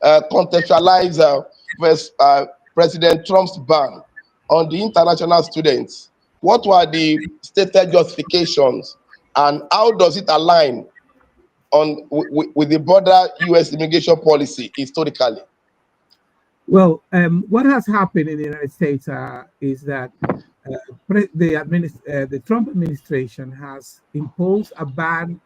contextualize President Trump's ban on the international students? What were the stated justifications, and how does it align with the broader U.S. immigration policy historically? Well, what has happened in the United States is that the Trump administration has imposed a ban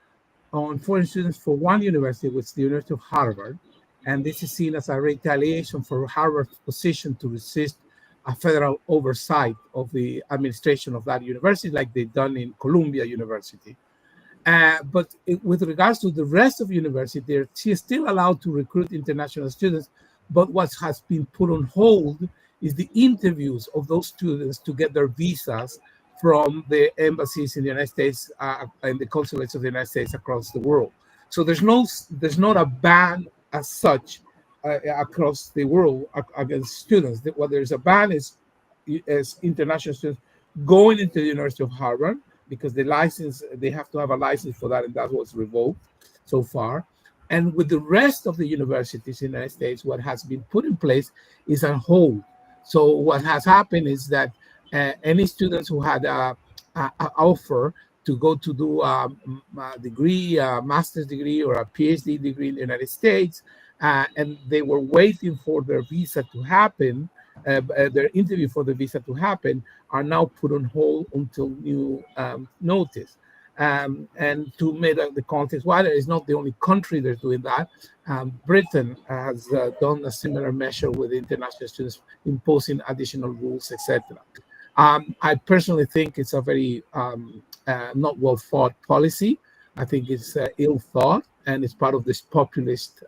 on foreign students for one university, which is the University of Harvard, and this is seen as a retaliation for Harvard's position to resist a federal oversight of the administration of that university, like they've done in Columbia University. But with regards to the rest of the university, they're still allowed to recruit international students. But what has been put on hold is the interviews of those students to get their visas from the embassies in the United States and the consulates of the United States across the world. So there's not a ban as such across the world against students. What there's a ban is international students going into the University of Harvard, because they have to have a license for that, and that was revoked so far. And with the rest of the universities in the United States, what has been put in place is a hold. So what has happened is that any students who had an offer to go to do a degree, a master's degree or a PhD degree in the United States, and they were waiting for their visa to happen, their interview for the visa to happen, are now put on hold until new notice. And to make the context wider, it's not the only country that's doing that. Britain has done a similar measure with international students, imposing additional rules, etc. I personally think it's a very not well thought policy. I think it's ill thought, and it's part of this populist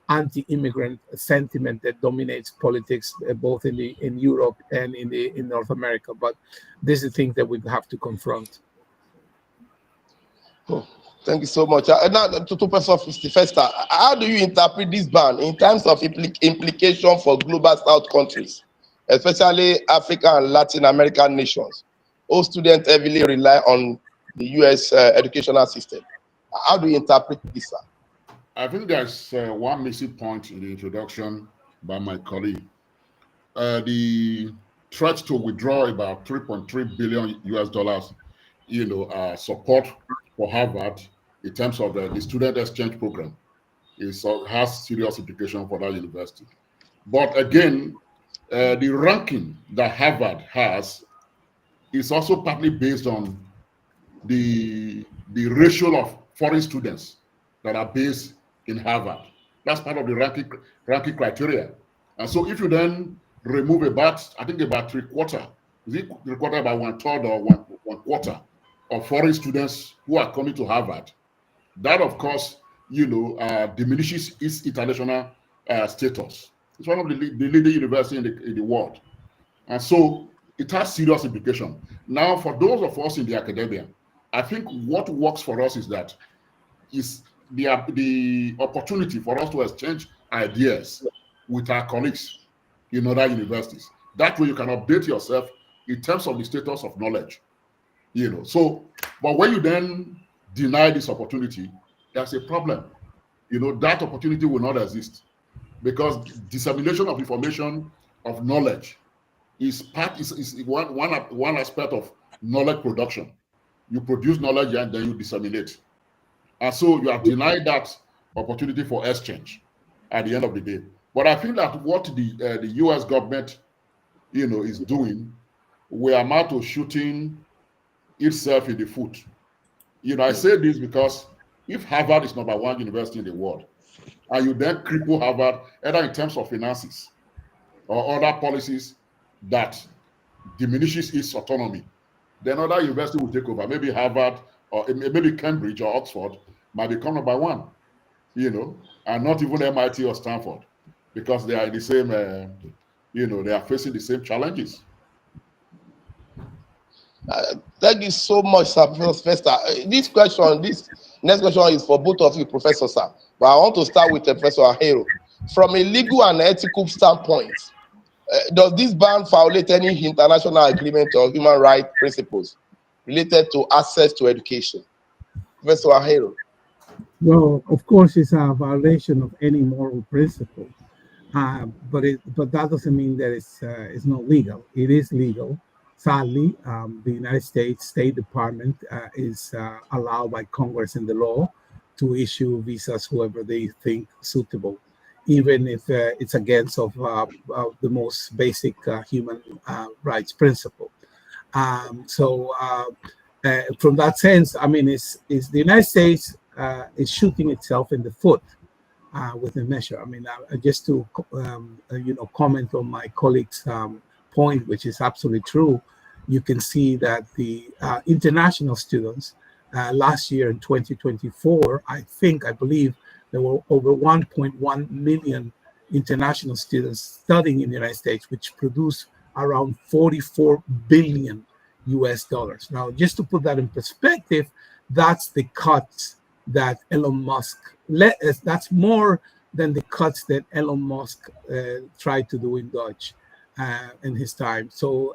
anti-immigrant sentiment that dominates politics both in Europe and in North America. But this is a thing that we have to confront. Oh, thank you so much. Now, to Professor Festa, how do you interpret this ban in terms of implication for global South countries, especially African and Latin American nations? All students heavily rely on the U.S. Educational system. How do you interpret this, sir? I think there's one missing point in the introduction by my colleague. The threat to withdraw about 3.3 billion US dollars, support for Harvard in terms of the student exchange program has serious implications for that university. But again, the ranking that Harvard has is also partly based on the ratio of foreign students that are based in Harvard. That's part of the ranking criteria. And so if you then remove about 3/4, is it 3/4, about 1/3 or one quarter of foreign students who are coming to Harvard, that of course, diminishes its international status. It's one of the leading universities in the world. And so it has serious implications. Now, for those of us in the academia, I think what works for us is the opportunity for us to exchange ideas with our colleagues in other universities. That way you can update yourself in terms of the status of knowledge. But when you then deny this opportunity, there's a problem. That opportunity will not exist, because dissemination of information, of knowledge, is one aspect of knowledge production. You produce knowledge and then you disseminate. And so you are denied that opportunity for exchange at the end of the day. But I think that what the US government, is doing, we are now to shooting itself in the foot. I say this because if Harvard is #1 university in the world, and you then cripple Harvard either in terms of finances or other policies that diminishes its autonomy, then other university will take over. Maybe Harvard or maybe Cambridge or Oxford might become #1, and not even MIT or Stanford, because they are the same, they are facing the same challenges. Thank you so much, sir, Professor Festa. This next question is for both of you, Professor, sir. But I want to start with Professor Ahero. From a legal and ethical standpoint, does this ban violate any international agreement or human rights principles related to access to education? Professor Ahero. Well, of course, it's a violation of any moral principle, but that doesn't mean that it's not legal. It is legal. Sadly, the United States State Department is allowed by Congress in the law to issue visas whoever they think suitable, even if it's against of the most basic human rights principle. From that sense, I mean, is the United States is shooting itself in the foot with the measure. I mean, just to comment on my colleague's point, which is absolutely true. You can see that the international students last year in 2024, I believe there were over 1.1 million international students studying in the United States, which produced around 44 billion US dollars. Now, just to put that in perspective, that's the cuts that Elon Musk that's more than the cuts that Elon Musk tried to do in Dodge in his time. So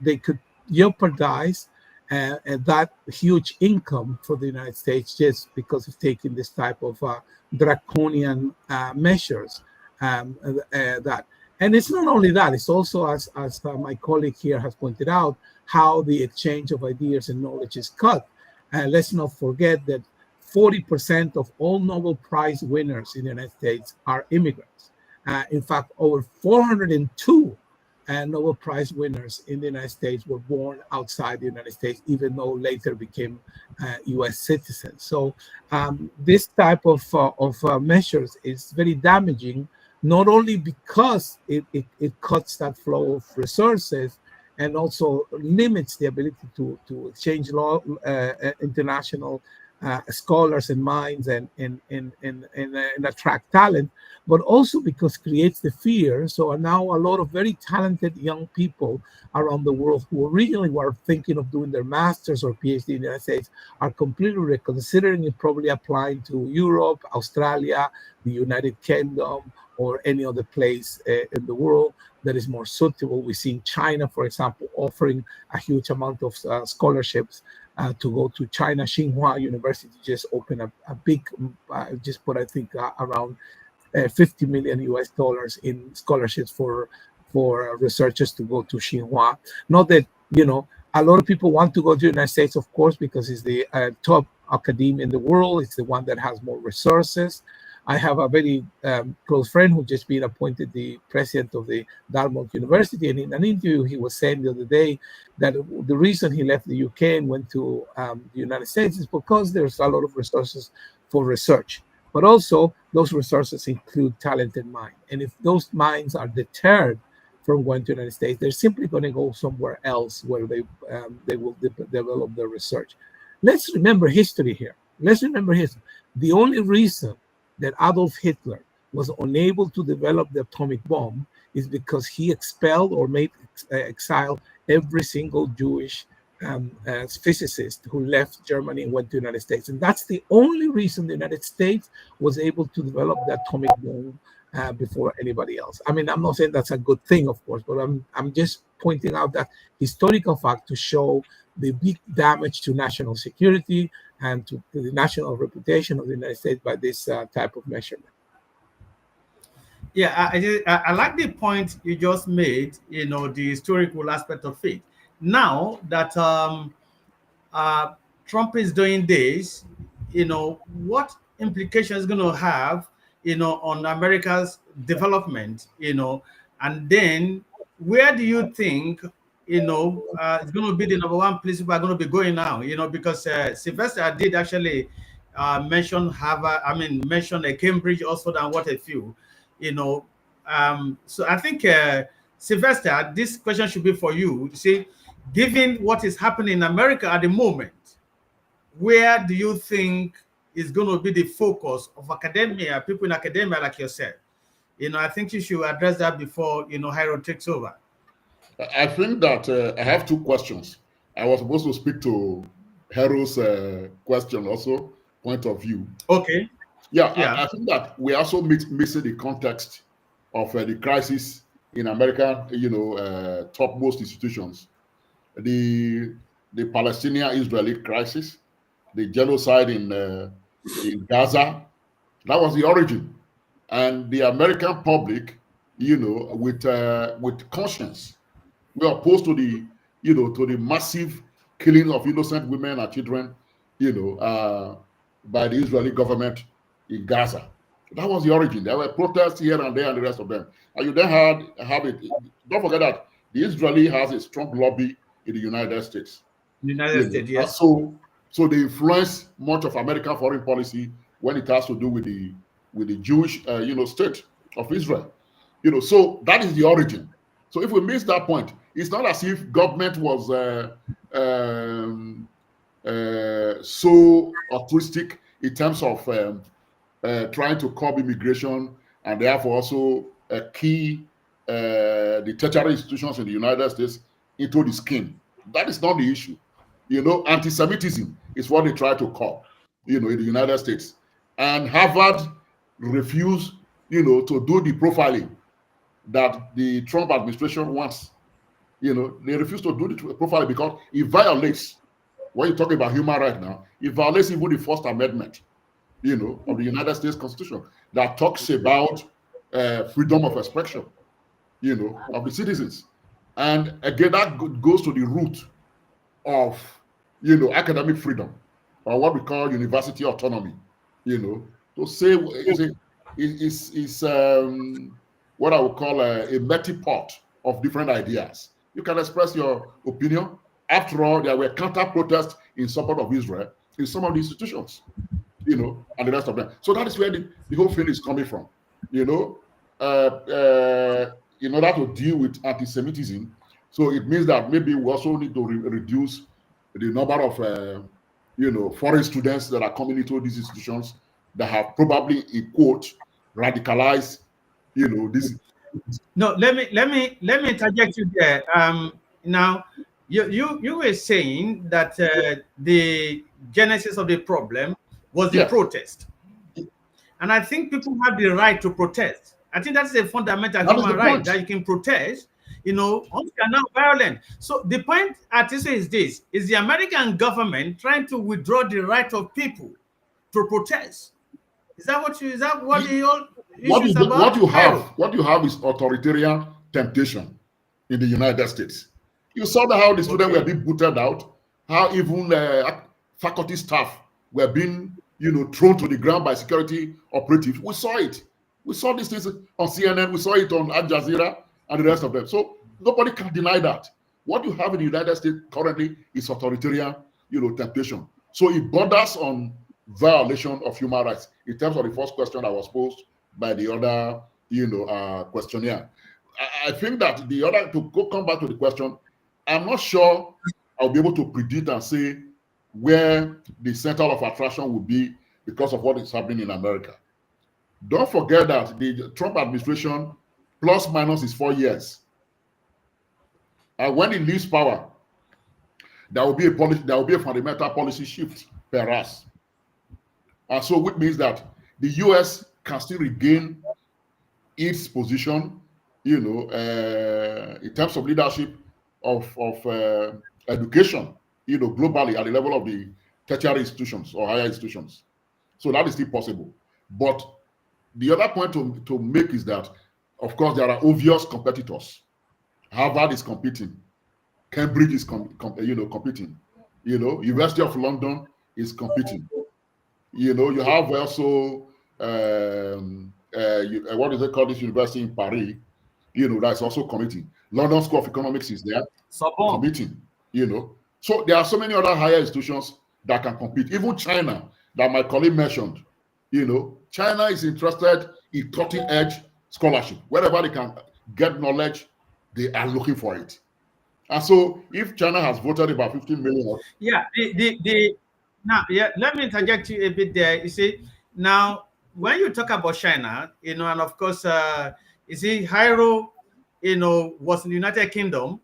they could jeopardize that huge income for the United States just because of taking this type of draconian measures. That and it's not only that; it's also, as my colleague here has pointed out, how the exchange of ideas and knowledge is cut. Let's not forget that 40% of all Nobel Prize winners in the United States are immigrants. In fact, over 402 Nobel Prize winners in the United States were born outside the United States, even though later became U.S. citizens. So this type of measures is very damaging, not only because it cuts that flow of resources and also limits the ability to exchange international scholars and minds and attract talent, but also because creates the fear. So now a lot of very talented young people around the world who originally were thinking of doing their master's or PhD in the United States are completely reconsidering it, probably applying to Europe, Australia, the United Kingdom, or any other place in the world that is more suitable. We've seen China, for example, offering a huge amount of scholarships to go to China. Tsinghua University just opened a big, just put I think around 50 million US dollars in scholarships for researchers to go to Tsinghua. Not that a lot of people want to go to the United States, of course, because it's the top academia in the world. It's the one that has more resources. I have a very close friend who just been appointed the president of the Dartmouth University, and in an interview he was saying the other day that the reason he left the UK and went to the United States is because there's a lot of resources for research, but also those resources include talented minds. And if those minds are deterred from going to the United States, they're simply going to go somewhere else where they will develop their research. Let's remember history here. Let's remember history. The only reason that Adolf Hitler was unable to develop the atomic bomb is because he expelled or made exile every single Jewish physicist who left Germany and went to the United States. And that's the only reason the United States was able to develop the atomic bomb before anybody else. I mean, I'm not saying that's a good thing, of course, but I'm just pointing out that historical fact to show the big damage to national security and to the national reputation of the United States by this type of measurement. Yeah, I like the point you just made, the historical aspect of it. Now that Trump is doing this, what implications is going to have, on America's development, and then where do you think, it's going to be the number one place people are going to be going now, because Sylvester did actually mention Harvard, mention Cambridge, also than what a few, so I think, Sylvester, this question should be for you. See, given what is happening in America at the moment, where do you think is going to be the focus of academia, people in academia like yourself? I think you should address that before, Harold takes over. I think that I have two questions. I was supposed to speak to Harold's question also, point of view. Okay. Yeah. I think that we also missing the context of the crisis in American, topmost institutions. The Palestinian-Israeli crisis, the genocide in in Gaza. That was the origin. And the American public, with conscience, were opposed to the massive killing of innocent women and children, by the Israeli government in Gaza. That was the origin. There were protests here and there and the rest of them. And you then have it. Don't forget that the Israeli has a strong lobby in the United States. United States, yes. So they influence much of American foreign policy when it has to do with the Jewish, state of Israel. So that is the origin. So if we miss that point, it's not as if government was so altruistic in terms of trying to curb immigration and therefore also key the tertiary institutions in the United States into the scheme. That is not the issue. Anti-Semitism is what they try to curb, in the United States. And Harvard refused, to do the profiling that the Trump administration wants. They refuse to do the profiling because it violates, when you're talking about human rights now, it violates even the First Amendment, of the United States Constitution that talks about freedom of expression, of the citizens. And again, that goes to the root of, academic freedom, or what we call university autonomy, to say is what I would call a melting pot of different ideas. You can express your opinion. After all, there were counter protests in support of Israel in some of the institutions, and the rest of them. So that is where the whole thing is coming from, in order to deal with anti-Semitism. So it means that maybe we also need to reduce the number of, foreign students that are coming into these institutions that have probably, in quote, radicalized, this. No, let me interject you there. Now, you were saying that the genesis of the problem was the protest, and I think people have the right to protest. I think that's a fundamental human right that you can protest. Once you are not violent. So the point at issue is this: is the American government trying to withdraw the right of people to protest? Is that what the whole issue is about? What you have is authoritarian temptation in the United States. You saw how the students were being booted out, how even faculty staff were being, thrown to the ground by security operatives. We saw it. We saw these things on CNN. We saw it on Al Jazeera and the rest of them. So nobody can deny that. What you have in the United States currently is authoritarian, temptation. So it borders on violation of human rights in terms of the first question that was posed by the other, questionnaire. I think that come back to the question, I'm not sure I'll be able to predict and say where the center of attraction will be because of what is happening in America. Don't forget that the Trump administration, plus minus, is 4 years. And when it leaves power, there will be a fundamental policy shift per us. And so, which means that the US can still regain its position, in terms of leadership of education, globally at the level of the tertiary institutions or higher institutions. So that is still possible. But the other point to make is that, of course, there are obvious competitors. Harvard is competing. Cambridge is competing. University of London is competing. You have also what is it called? This university in Paris, that's also competing. London School of Economics is there, competing. So there are so many other higher institutions that can compete. Even China, that my colleague mentioned, China is interested in cutting-edge scholarship. Wherever they can get knowledge, they are looking for it. And so, if China has voted about 15 million, let me interject you a bit there. You see, now when you talk about China, and of course, Hiro, was in the United Kingdom.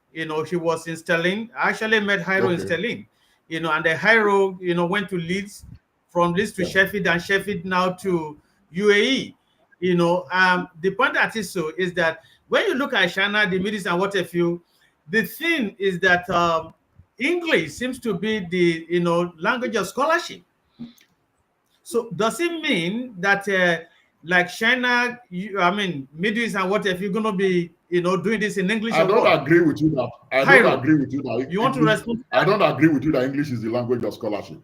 She was in Stirling. I actually met Hiro in Stirling. And the Hiro, went to Leeds, from Leeds to Sheffield, and Sheffield now to UAE. The point that is so is that when you look at China, the Middle East, and what have you, the thing is that English seems to be the language of scholarship. So does it mean that like China, Middle East and what if you're going to be, doing this in English? I don't agree with you that. I don't agree with you that. You want to respond? I don't agree with you that English is the language of scholarship.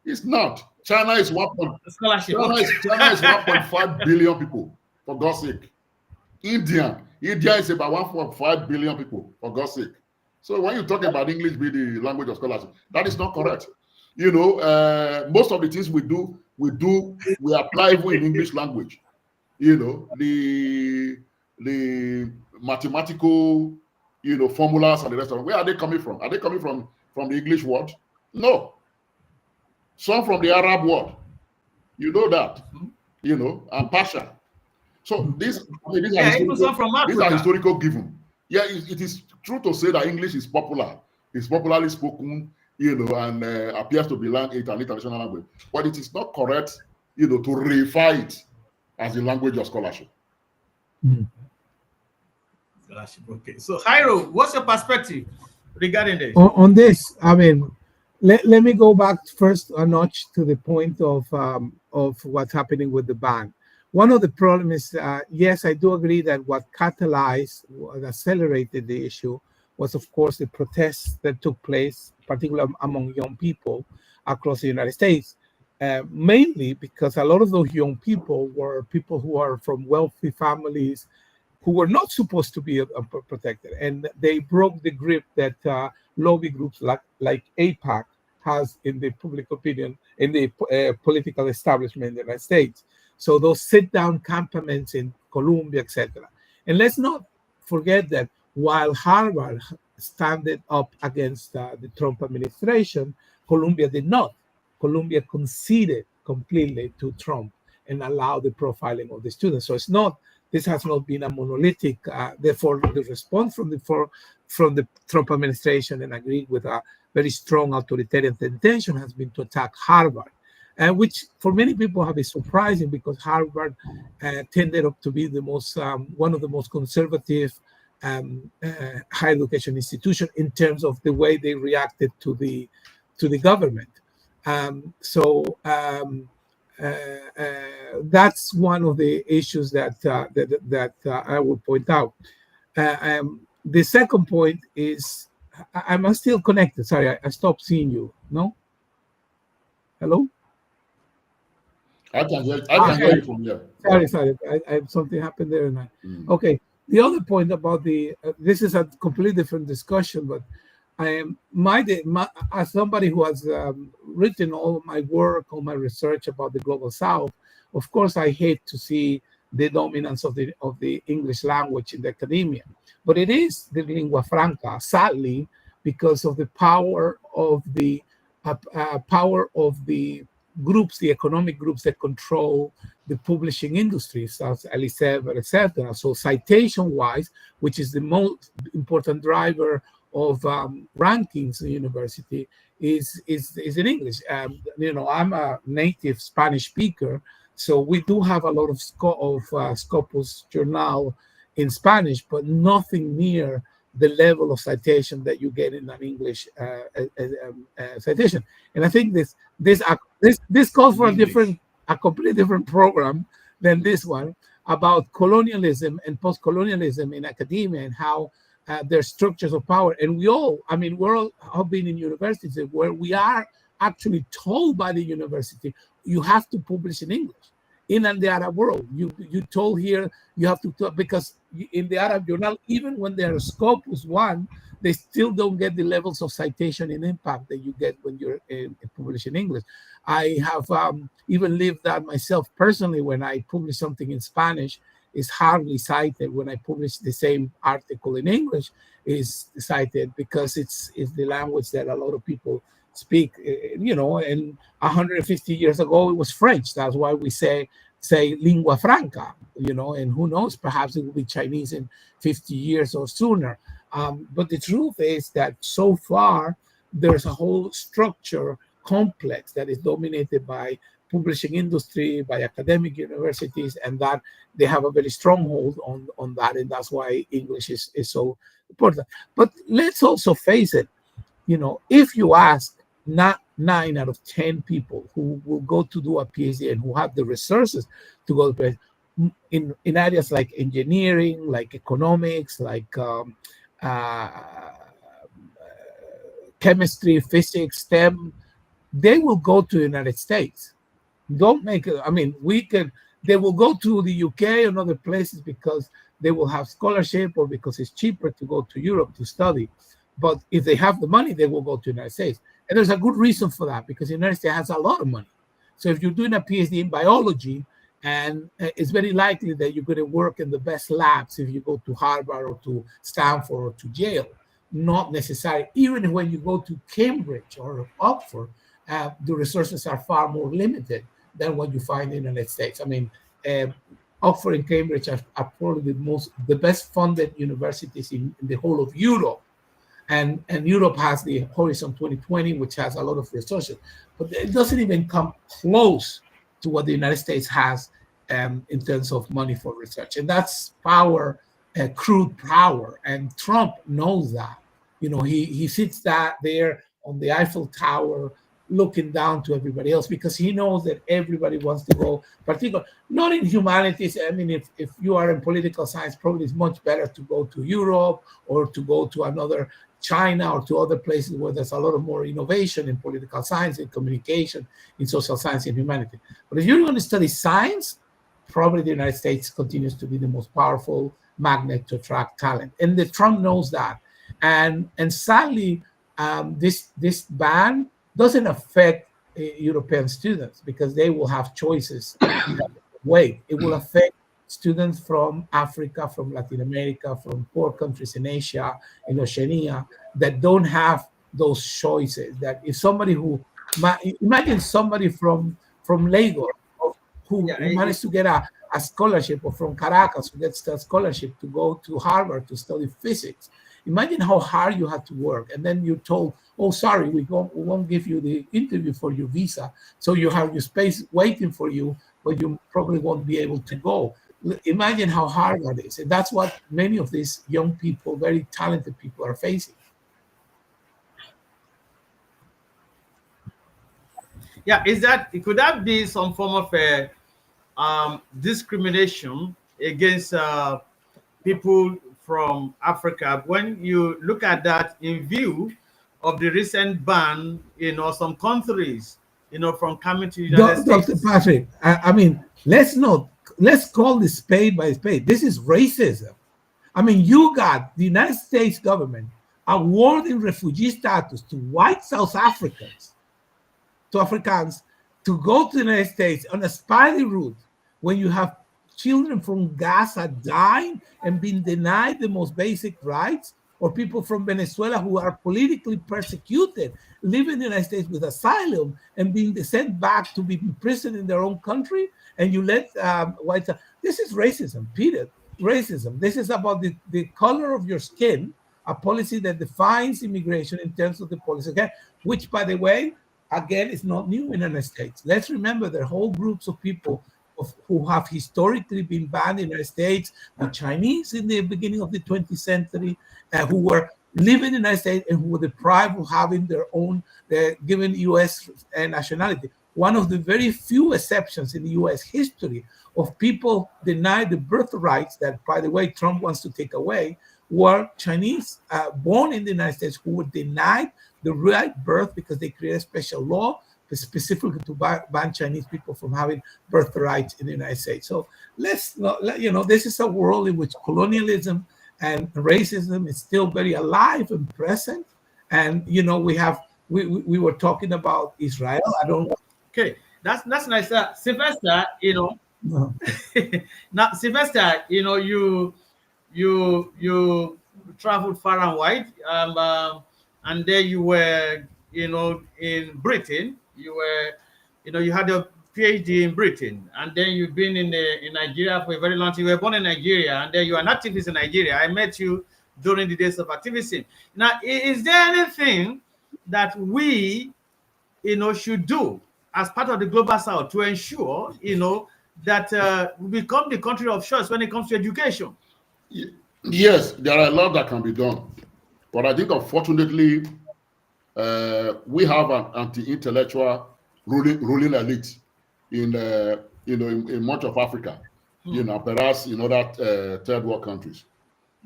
It's not. China is scholarship. China is 1.5 billion people, for God's sake. India is about 1.5 billion people, for God's sake. So when you talk about English being the language of scholarship, that is not correct. Most of the things we do, we apply even in English language. The mathematical, formulas and the rest of them. Where are they coming from? Are they coming from the English word? No. Some from the Arab word. You know that. And Pasha. So these are historical given. Yeah, it is true to say that English is popular. It's popularly spoken, and appears to be an international language. But it is not correct, to reify it as a language of scholarship. Scholarship, okay. So, Jairo, what's your perspective regarding this? On this, let me go back first a notch to the point of what's happening with the ban. One of the problems is, yes, I do agree that what catalyzed, what accelerated the issue was, of course, the protests that took place, particularly among young people across the United States, mainly because a lot of those young people were people who are from wealthy families who were not supposed to be protected. And they broke the grip that lobby groups like AIPAC has in the public opinion, in the political establishment in the United States. So those sit-down campaments in Colombia, etc. And let's not forget that while Harvard stood up against the Trump administration, Colombia did not. Colombia conceded completely to Trump and allowed the profiling of the students. So this has not been a monolithic. Therefore, the response from the Trump administration, and agreed with a very strong authoritarian intention, has been to attack Harvard. Which for many people have been surprising, because Harvard tended up to be the most one of the most conservative higher education institution in terms of the way they reacted to the government. That's one of the issues that I would point out. The second point is I'm still connected. Sorry, I stopped seeing you. No. Hello. I can hear you from here. Sorry. Something happened there. Okay. The other point about this is a completely different discussion, but I am as somebody who has written all of my work, all my research about the global South. Of course, I hate to see the dominance of the English language in the academia, but it is the lingua franca, sadly, because of the power of the groups, the economic groups that control the publishing industries, as Elsevier, etc. So citation-wise, which is the most important driver of rankings in university, is in English. I'm a native Spanish speaker, so we do have a lot of Scopus Journal in Spanish, but nothing near the level of citation that you get in an English citation. And I think this calls for a completely different program than this one, about colonialism and post-colonialism in academia, and how there's structures of power. And we're all have been in universities where we are actually told by the university, you have to publish in English. In the Arab world, you told here you have to talk, because in the Arab journal, even when they're Scopus 1, they still don't get the levels of citation and impact that you get when you're published in English. I have even lived that myself personally. When I publish something in Spanish, it's hardly cited. When I publish the same article in English, is cited, because it's the language that a lot of people speak. And 150 years ago it was French. That's why we say lingua franca, and who knows, perhaps it will be Chinese in 50 years or sooner. But the truth is that so far there's a whole structure complex that is dominated by publishing industry, by academic universities, and that they have a very strong hold on that, and that's why English is so important. But let's also face it, if you ask not 9 out of 10 people who will go to do a PhD and who have the resources to go to in areas like engineering, like economics, like chemistry, physics, STEM, they will go to the United States. Don't make it. I mean, they will go to the UK and other places because they will have scholarship or because it's cheaper to go to Europe to study. But if they have the money, they will go to the United States. And there's a good reason for that, because the United States has a lot of money. So if you're doing a PhD in biology, and it's very likely that you're going to work in the best labs if you go to Harvard or to Stanford or to Yale. Not necessarily. Even when you go to Cambridge or Oxford, the resources are far more limited than what you find in the United States. I mean, Oxford and Cambridge are probably the best funded universities in the whole of Europe. And Europe has the Horizon 2020, which has a lot of resources, but it doesn't even come close to what the United States has in terms of money for research. And that's power, crude power. And Trump knows that. You know, he sits there on the Eiffel Tower looking down to everybody else, because he knows that everybody wants to go, particularly not in humanities. I mean, if you are in political science, probably it's much better to go to Europe or to go to another China or to other places where there's a lot of more innovation in political science, in communication, in social science, in humanity. But if you're going to study science, probably the United States continues to be the most powerful magnet to attract talent. And the Trump knows that. And sadly, this ban doesn't affect European students because they will have choices. Wait, it will affect students from Africa, from Latin America, from poor countries in Asia, in Oceania, that don't have those choices. That if somebody imagine somebody from Lagos who managed to get a scholarship, or from Caracas who gets a scholarship to go to Harvard to study physics. Imagine how hard you had to work, and then you're told, "Oh, sorry, we won't give you the interview for your visa, so you have your space waiting for you, but you probably won't be able to go." Imagine how hard that is, and that's what many of these young people, very talented people, are facing. Yeah, could that be some form of a discrimination against people from Africa when you look at that in view of the recent ban, some countries, from coming to the United States? Dr. Patrick, I mean, let's call this spade by spade. This is racism. I mean, you got the United States government awarding refugee status to white South Africans, to go to the United States on a spy route when you have children from Gaza dying and being denied the most basic rights, or people from Venezuela who are politically persecuted, living in the United States with asylum and being sent back to be imprisoned in their own country, and you let whites. This is racism, period. Racism. This is about the color of your skin, a policy that defines immigration in terms of the policy, okay? Which, by the way, again, is not new in the United States. Let's remember there are whole groups of people who have historically been banned in the United States, the Chinese in the beginning of the 20th century, who were living in the United States and who were deprived of having their own given U.S. nationality. One of the very few exceptions in the U.S. history of people denied the birthrights that, by the way, Trump wants to take away, were Chinese born in the United States who were denied the right birth because they created a special law specifically to ban Chinese people from having birthrights in the United States. So let's not, this is a world in which colonialism and racism is still very alive and present. And, we were talking about Israel. Okay, that's nice. Sylvester, now, Sylvester, you traveled far and wide, and there you were, in Britain. You were, you had a PhD in Britain, and then you've been in Nigeria for a very long time. You were born in Nigeria, and then you are an activist in Nigeria. I met you during the days of activism. Now, is there anything that we, should do as part of the Global South to ensure, that we become the country of choice when it comes to education? Yes, there are a lot that can be done. But I think, unfortunately, we have an anti-intellectual ruling elite in in much of Africa, perhaps in other third world countries.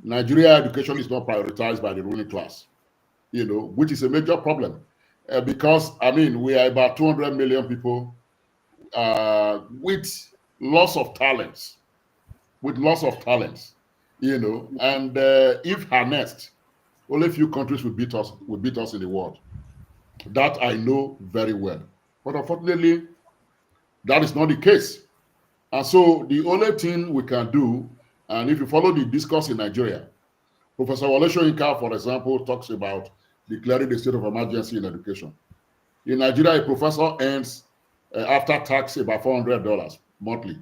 Nigeria education is not prioritized by the ruling class, which is a major problem, because I mean we are about 200 million people with lots of talents, and if harnessed, only a few countries will beat us in the world. That I know very well. But unfortunately, that is not the case. And so the only thing we can do, and if you follow the discourse in Nigeria, Professor Wole Soyinka, for example, talks about declaring the state of emergency in education. In Nigeria, a professor earns after tax about $400 monthly,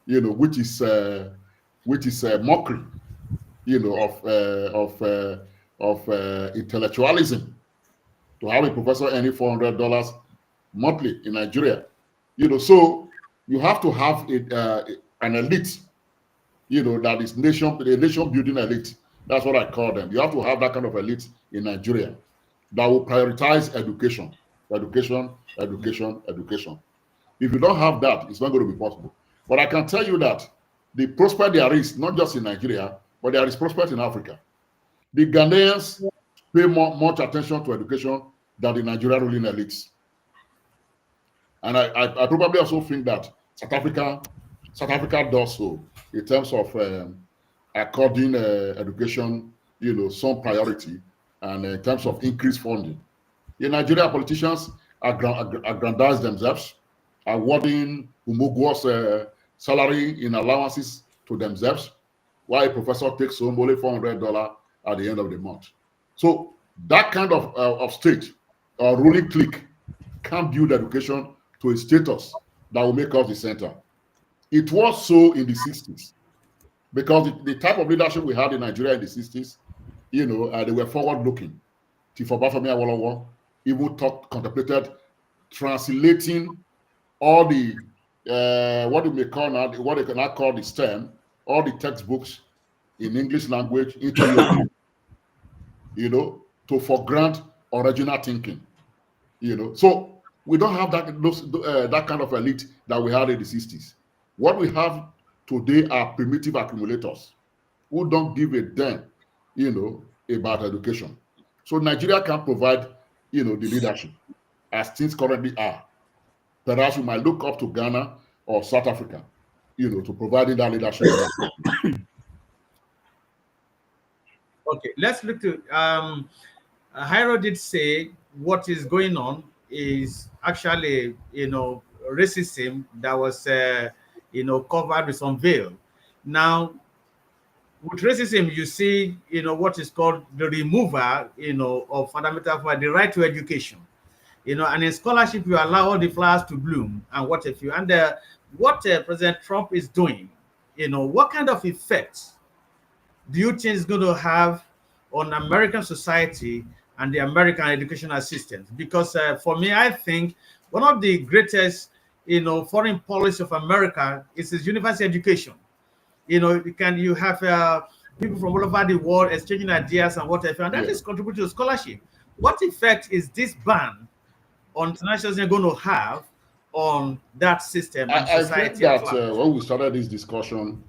which is mockery, of intellectualism, to have a professor earning $400 monthly in Nigeria. So you have to have an elite, that is nation building elite. That's what I call them. You have to have that kind of elite in Nigeria that will prioritize education. If you don't have that, it's not going to be possible. But I can tell you that the prospect there is, not just in Nigeria, but there is prospect in Africa. The Ghanaians pay much attention to education than the Nigerian ruling elites. And I probably also think that South Africa does so in terms of according education, some priority, and in terms of increased funding. In Nigeria, politicians aggrandize themselves, awarding humongous salary in allowances to themselves, while a professor takes home only $400 at the end of the month. So that kind of state or ruling clique can't build education to a status that will make us the center. It was so in the 60s, because the type of leadership we had in Nigeria in the 60s, they were forward-looking. Tifo Bafemi Awolowo even contemplated translating all the what they can now call the STEM, all the textbooks in English language into Yoruba, to foreground original thinking. So we don't have that kind of elite that we had in the 60s. What we have today are primitive accumulators who don't give a damn, about education. So Nigeria can provide, the leadership as things currently are. Perhaps we might look up to Ghana or South Africa, to providing that leadership. Okay, let's look to Hiro did say what is going on is actually, racism that was, covered with some veil. Now, with racism, you see, what is called the removal, of fundamental for the right to education. And in scholarship, you allow all the flowers to bloom and what have you. And what President Trump is doing, what kind of effects do you think is going to have on American society and the American educational system? Because for me, I think one of the greatest, foreign policy of America is its university education. You have people from all over the world exchanging ideas and whatever, and that is contributing to scholarship. What effect is this ban on international going to have on that system and society? I think that when we started this discussion,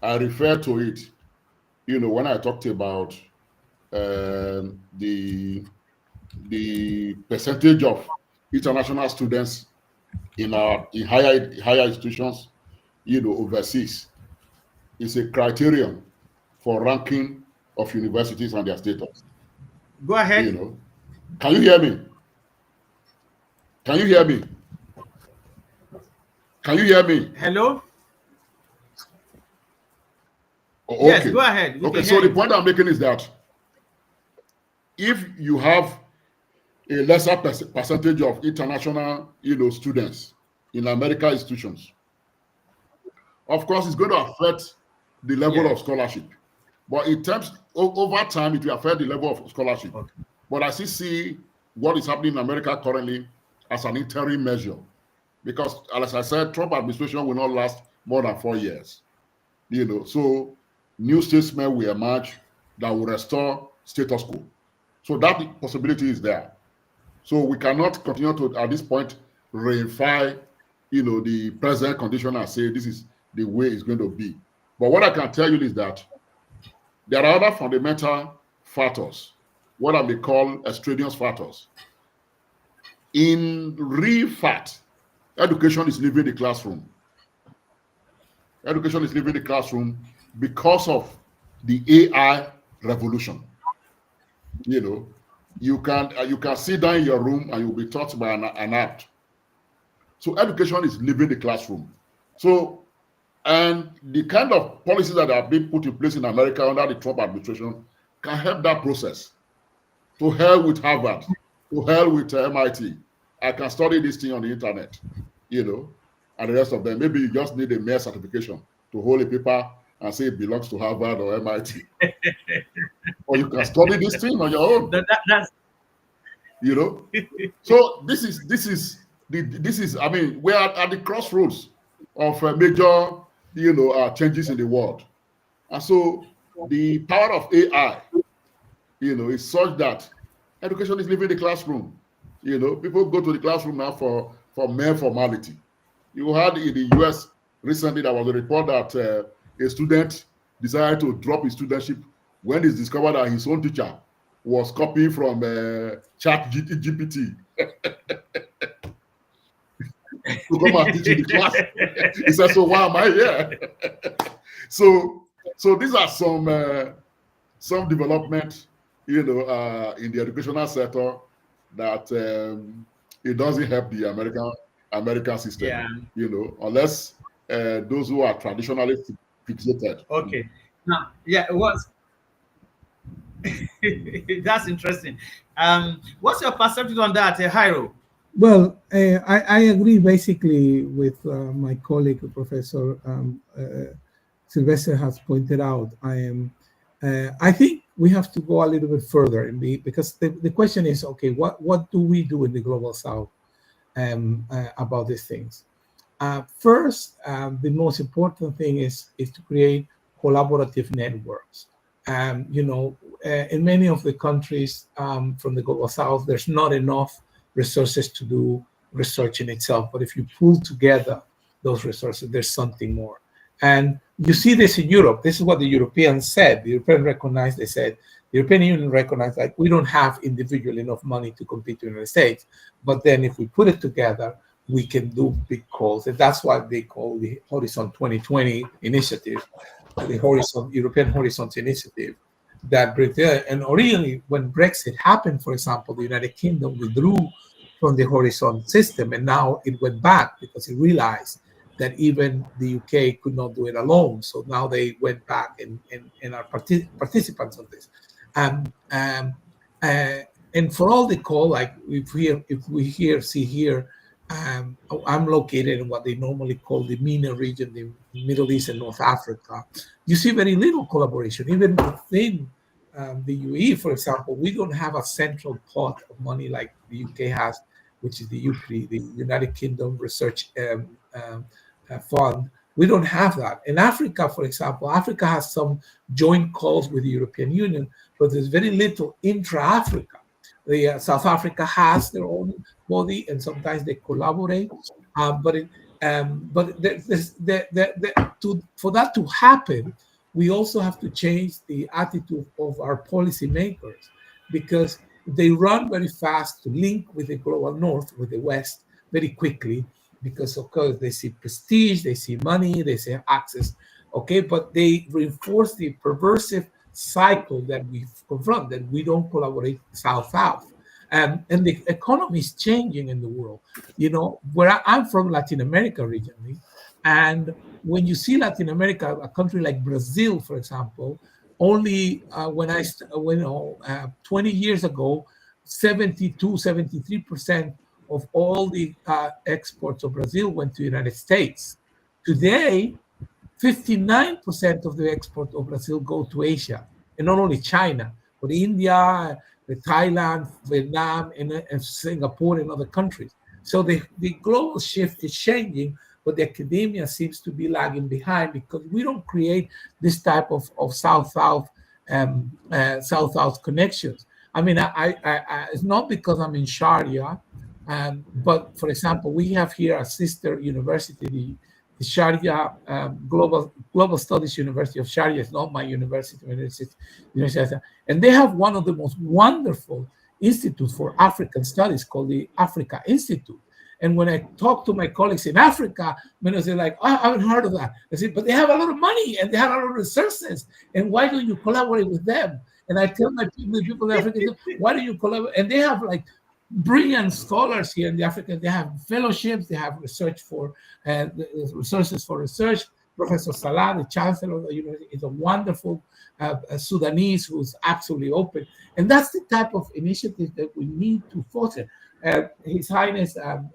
I referred to it, when I talked about the percentage of international students in higher institutions, overseas, is a criterion for ranking of universities and their status. Go ahead. Can you hear me? Can you hear me? Can you hear me? Hello? Okay. Yes, go ahead. Okay, so the point I'm making is that if you have a lesser percentage of international, students in American institutions, of course, it's going to affect the level of scholarship. But in terms, over time, it will affect the level of scholarship. Okay. But I still see what is happening in America currently as an interim measure. Because, as I said, Trump administration will not last more than 4 years. So new statesmen will emerge that will restore status quo. So that possibility is there. So we cannot continue to, at this point, reify, the present condition and say this is the way it's going to be. But what I can tell you is that there are other fundamental factors, what I may call extraneous factors. In real fact, education is leaving the classroom. Education is leaving the classroom because of the AI revolution. You can sit down in your room and you'll be taught by an app. So education is leaving the classroom. So, and the kind of policies that have been put in place in America under the Trump administration can help that process. To hell with Harvard, to hell with MIT. I can study this thing on the internet, and the rest of them. Maybe you just need a mere certification to hold a paper and say it belongs to Harvard or MIT. Or you can study this thing on your own. That's So this is. I mean, we are at the crossroads of major, changes in the world, and so the power of AI, is such that education is leaving the classroom. People go to the classroom now for mere formality. You had in the US recently, there was a report that a student decided to drop his studentship when he discovered that his own teacher was copying from Chat GPT to come and teach in the class. He said, "So why am I here?" So these are some development, in the educational sector that it doesn't help the American system. Unless those who are traditionally fixated. okay. Now, yeah, it was. That's interesting. What's your perception on that, Jairo? Well, I agree basically with my colleague, Professor Sylvester has pointed out. I think we have to go a little bit further because the question is, okay, what do we do in the global South about these things? First, the most important thing is to create collaborative networks. In many of the countries from the global South, there's not enough resources to do research in itself. But if you pull together those resources, there's something more. And you see this in Europe. This is what the Europeans said. The Europeans recognized, the European Union recognized that we don't have individually enough money to compete with the United States. But then if we put it together, we can do big calls. And that's why they call the Horizon 2020 initiative, the European Horizons initiative that brings there. And originally, when Brexit happened, for example, the United Kingdom withdrew from the Horizon system, and now it went back because it realized that even the UK could not do it alone. So now they went back and are participants of this. And for all the call, like see here, I'm located in what they normally call the MENA region, the Middle East and North Africa. You see very little collaboration. Even within the UAE, for example, we don't have a central pot of money like the UK has, which is the UPRI, the United Kingdom Research Fund. We don't have that. In Africa, for example, Africa has some joint calls with the European Union, but there's very little intra-Africa. South Africa has their own body, and sometimes they collaborate. For that to happen, we also have to change the attitude of our policymakers, because they run very fast to link with the global North, with the West, very quickly, because of course they see prestige, they see money, they see access. Okay, but they reinforce the perversive cycle that we confront, that we don't collaborate South-South. And the economy is changing in the world. Where I'm from, Latin America originally, and when you see Latin America, a country like Brazil, for example, only 20 years ago, 73% of all the exports of Brazil went to the United States. Today, 59% of the export of Brazil go to Asia, and not only China, but India, Thailand, Vietnam, and Singapore, and other countries. So the global shift is changing, but the academia seems to be lagging behind because we don't create this type of South-South connections. I mean, it's not because I'm in Sharia, but for example, we have here a sister university, the Sharia Global Studies University of Sharia. Is not my university, and they have one of the most wonderful institutes for African studies called the Africa Institute. And when I talk to my colleagues in Africa, they say like, oh, I haven't heard of that. I say, but they have a lot of money and they have a lot of resources. And why don't you collaborate with them? And I tell my people in Africa, why do you collaborate? And they have like brilliant scholars here in the Africa. They have fellowships, they have research for resources for research. Professor Salah, the chancellor of the university, is a wonderful Sudanese who's absolutely open. And that's the type of initiative that we need to foster. His Highness the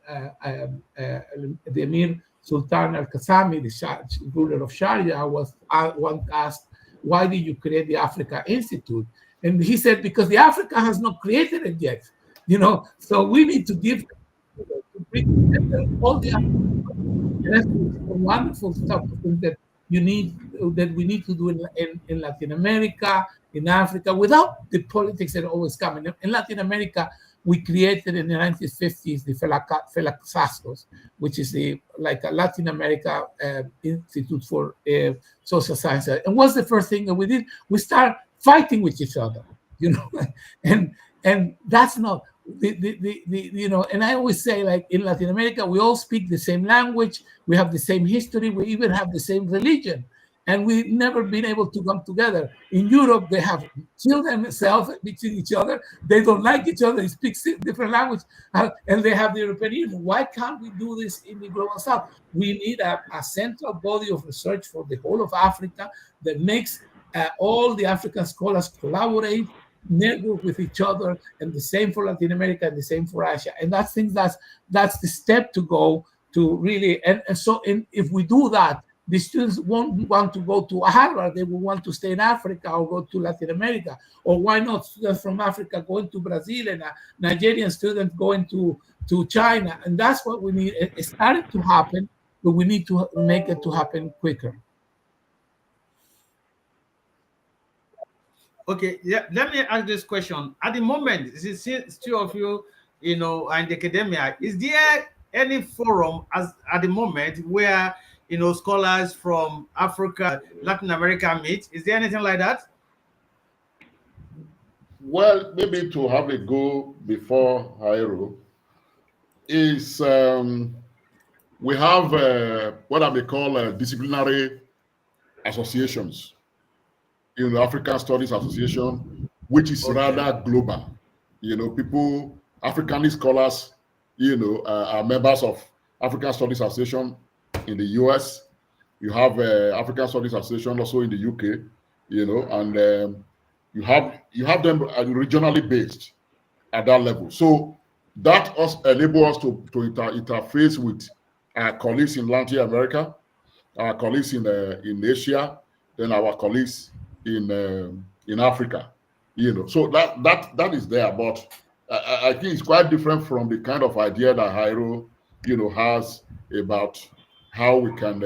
Emir Sultan Al-Qasami, the ruler of Sharia, was once asked, why did you create the Africa Institute? And he said, because the Africa has not created it yet. So we need to give, to bring together all the wonderful stuff that we need to do in Latin America, in Africa, without the politics that always come. In Latin America, we created in the 1950s the FELACSASCOS, which is like a Latin America Institute for Social Sciences. And what's the first thing that we did? We start fighting with each other, and that's not and I always say, like, in Latin America, we all speak the same language, we have the same history, we even have the same religion, and we've never been able to come together. In Europe, they have killed themselves between each other. They don't like each other. They speak different language, and they have the European Union. Why can't we do this in the Global South? We need a central body of research for the whole of Africa that makes all the African scholars collaborate, network with each other, and the same for Latin America and the same for Asia. And that's the step to go to really. And so if we do that, the students won't want to go to Harvard. They will want to stay in Africa or go to Latin America. Or why not students from Africa going to Brazil and a Nigerian student going to China? And that's what we need. It's starting to happen, but we need to make it to happen quicker. Okay, yeah. Let me ask this question. At the moment, since two of you, are in the academia, is there any forum at the moment where scholars from Africa, Latin America meet? Is there anything like that? Well, maybe to have a go before Jairo is we have what I may call disciplinary associations. African Studies Association, which is rather global. People, Africanist scholars, are members of African Studies Association in the US. You have African Studies Association also in the UK, and you have them regionally based at that level. So that enables us to interface with our colleagues in Latin America, our colleagues in Asia, then our colleagues in Africa, so that is there. But I think it's quite different from the kind of idea that Jairo, has about how we can,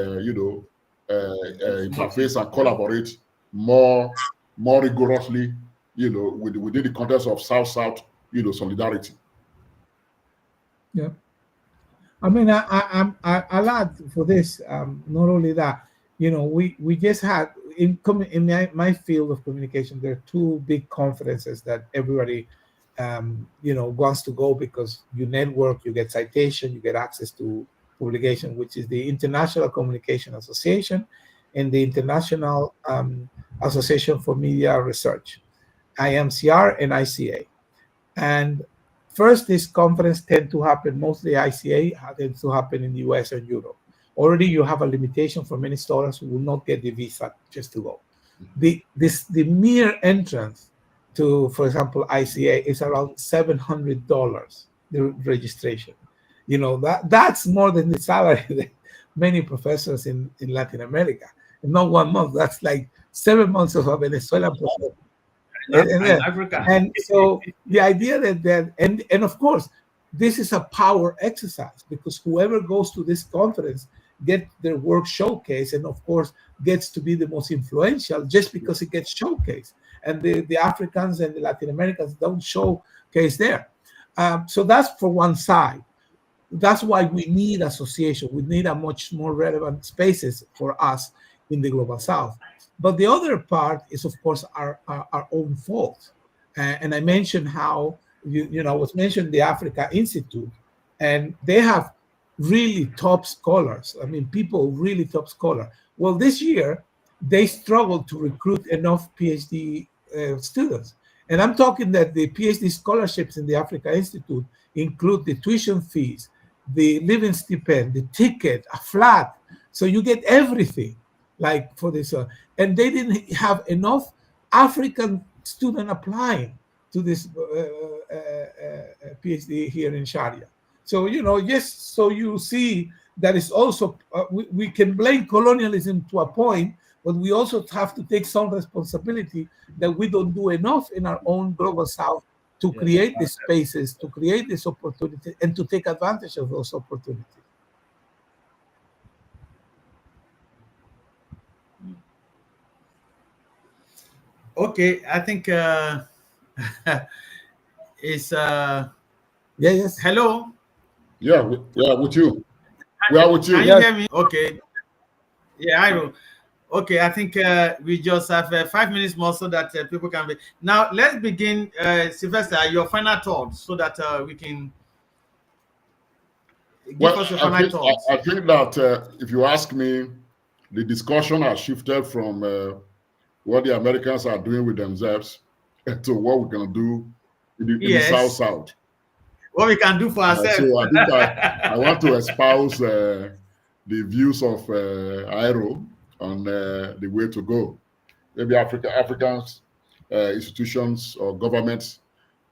interface and collaborate more rigorously, within the context of South-South, solidarity. Yeah, I mean, I'll add for this. Not only that, we just had in my field of communication, there are two big conferences that everybody wants to go, because you network, you get citation, you get access to publication, which is the International Communication Association and the International Association for Media Research, IMCR and ICA. And first, this conference tend to happen, mostly ICA tends to happen in the US and Europe. Already you have a limitation for many scholars who will not get the visa just to go. The mere entrance to, for example, ICA is around $700, the registration. That's more than the salary that many professors in Latin America. And not 1 month, that's like 7 months of a Venezuelan professor. And so the idea that and of course, this is a power exercise, because whoever goes to this conference get their work showcased, and of course gets to be the most influential just because it gets showcased. And the Africans and the Latin Americans don't showcase there. So that's for one side. That's why we need association. We need a much more relevant spaces for us in the global south. But the other part is, of course, our own fault. And I mentioned how, I was mentioning the Africa Institute, and they have really top scholars. I mean, people really top scholar. Well, this year, they struggled to recruit enough PhD students. And I'm talking that the PhD scholarships in the Africa Institute include the tuition fees, the living stipend, the ticket, a flat. So you get everything like for this. And they didn't have enough African student applying to this PhD here in Sharia. So, just so you see that it's also, we can blame colonialism to a point, but we also have to take some responsibility that we don't do enough in our own global south to create these spaces, to create this opportunity, and to take advantage of those opportunities. Okay, I think it's yes. Hello. Yeah, with you. We are with you. Can you hear me? Okay. Yeah, I know. Okay, I think we just have 5 minutes more so that people can be. Now, let's begin, Sylvester, your final thoughts so that we can give us your final thoughts. I think that if you ask me, the discussion has shifted from what the Americans are doing with themselves to what we can do in the South-South. What we can do for ourselves. So I think I want to espouse the views of Airo on the way to go. Maybe Africans, institutions or governments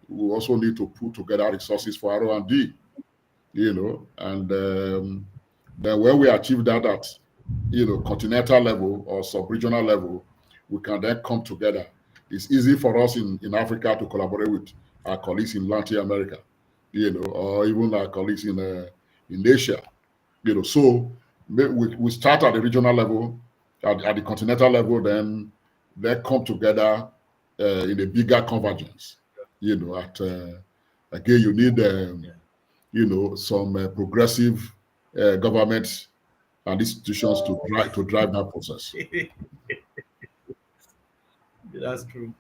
will also need to put together resources for R&D, and then when we achieve that at, continental level or sub-regional level, we can then come together. It's easy for us in Africa to collaborate with our colleagues in Latin America, or even our colleagues in Asia, So we start at the regional level, at the continental level, then they come together in a bigger convergence. Again, you need some progressive governments and institutions to drive that process. That's true.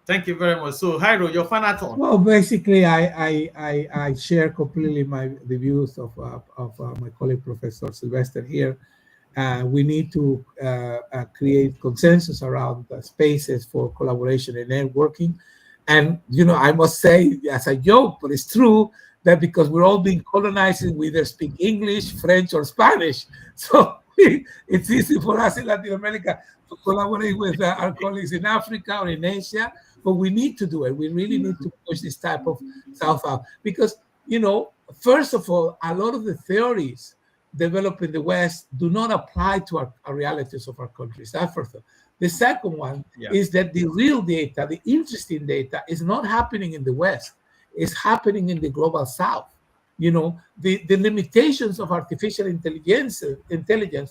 Thank you very much. So, Jairo, your final thought. Well, basically, I share completely the views of my colleague Professor Sylvester here. We need to create consensus around spaces for collaboration and networking. And, I must say, as a joke, but it's true, that because we're all being colonized, we either speak English, French, or Spanish. So it's easy for us in Latin America to collaborate with our colleagues in Africa or in Asia, but we need to do it. We really need to push this type of South-South because, first of all, a lot of the theories developed in the West do not apply to our realities of our countries. That's first. The second one is that the real data, the interesting data, is not happening in the West. It's happening in the global South. The limitations of artificial intelligence,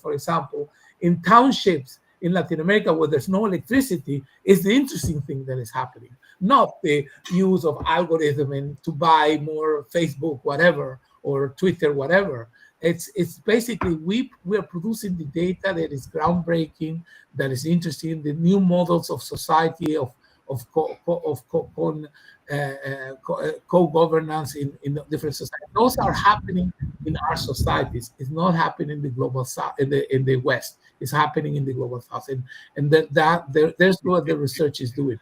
for example, in townships in Latin America where there's no electricity, is the interesting thing that is happening, not the use of algorithm to buy more Facebook, whatever, or Twitter, whatever. It's basically we are producing the data that is groundbreaking, that is interesting, the new models of society, of co-governance in different societies. Those are happening in our societies. It's not happening in the global south, in the West. It's happening in the global south, and there's what the research is doing.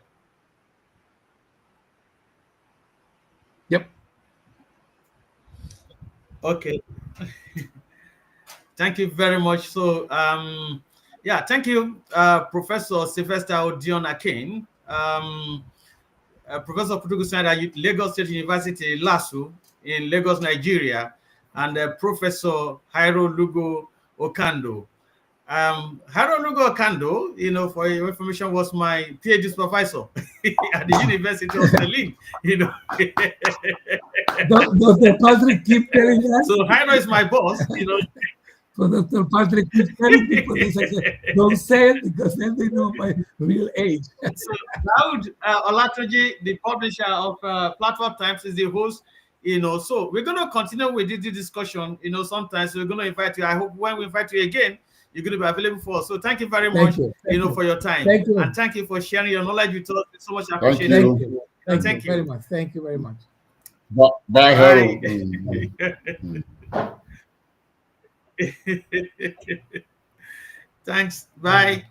Yep. Okay. Thank you very much. So, thank you, Professor Sylvester Odion-Akin, Professor of Political Science at Lagos State University, LASU, in Lagos, Nigeria, and Professor Jairo Lugo Okando. Jairo Lugo Okando, for your information, was my PhD supervisor at the University of Berlin. Does the Patrick keep telling us? So Jairo is my boss, So Dr. Patrick keeps telling people this. I said, don't say it because then they know my real age. So Daud Olatunji, the publisher of Platform Times, is the host. So we're going to continue with this discussion. Sometimes we're going to invite you. I hope when we invite you again, you're going to be available for us. So thank you very much, Thank you. for your time. Thank you. And thank you for sharing your knowledge with us. It's so much Thank appreciated. you. Thank you very much. Thank you very much. Bye, Harold. Thanks. Bye.